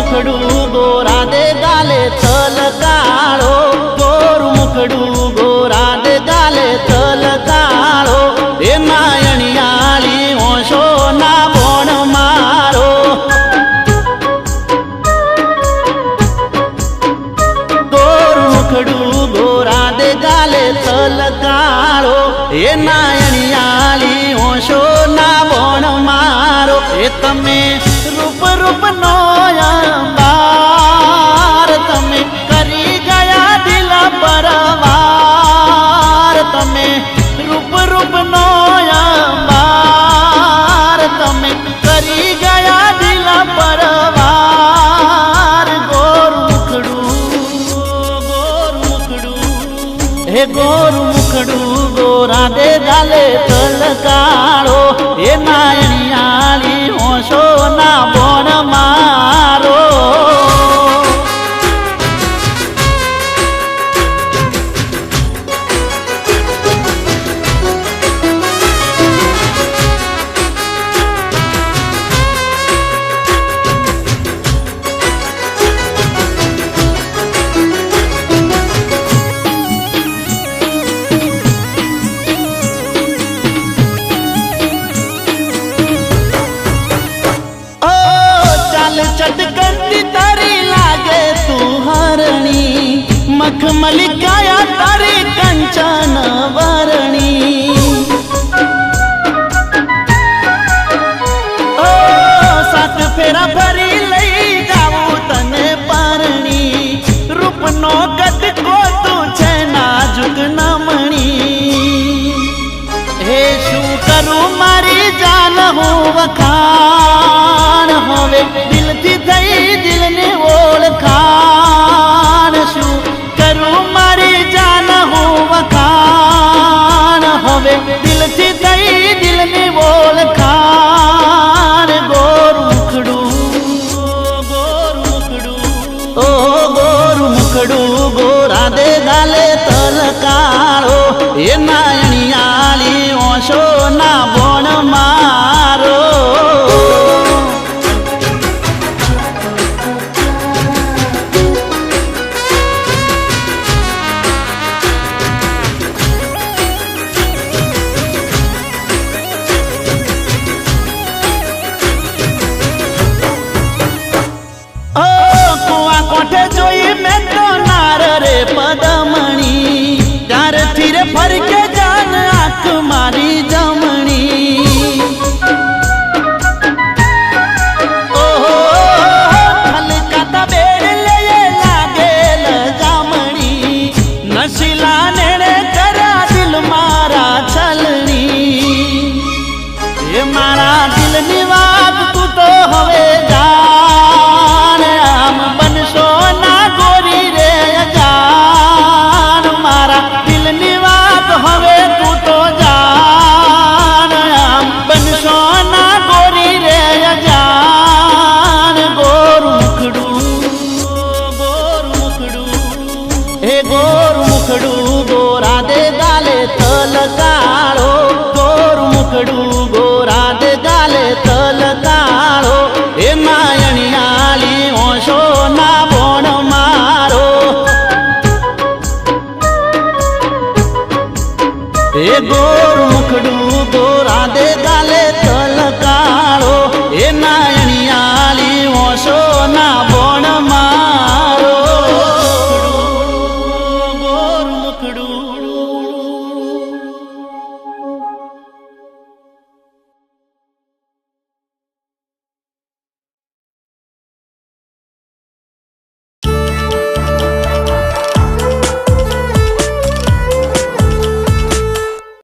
मुखड़ू गोरा दे गाले तल काळो, गोरु मुखड़ू गोरा दे गाले तल काळो, ए नायणियाळी ओशो ना बोण मारो। गोरु मुखड़ू गोरा दे गाले तल काळो, ए नायणियाळी ओशो ना बोण मारो। ए तमे रूप रूप नो अंबार, तमे करी गया दिल परवार। तमे रूप रूप नो अंबार, तमे करी गया दिल परवार। गोरु मुखड़ू हे गोरु मुखड़ू गोरा दे गाले तल काळो, ए नायणियाळी ओशो ना बोण मारो। चटकती तारी लागे तू हरणी, मखमली काया तारी कंचन वरणी। ओ सात फेरा भरी लई जाऊ तने परणी, रूप नो गत को तू छे नाजुक नमणी। हे शू करू मारी जान हूँ वखाण होवे, दिल थी थई दिल ने ओळखाण। शू करू मारी जान हूँ वखाण होवे, दिल थी थई दिल ने ओळखाण। गोरु मुखड़ू ओ गोरु मुखड़ू गोरा दे गाले तल काळो, ए नायणियाळी ओशो ना बोण